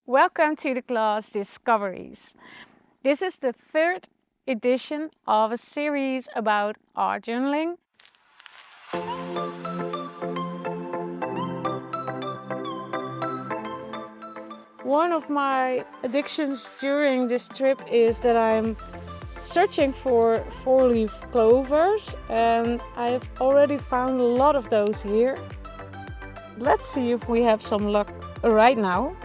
Welcome to the class Discoveries. This is the third edition of a series about art journaling. One of my addictions during this trip is that I'm searching for four-leaf clovers, and I've already found a lot of those here. Let's see if we have some luck right now.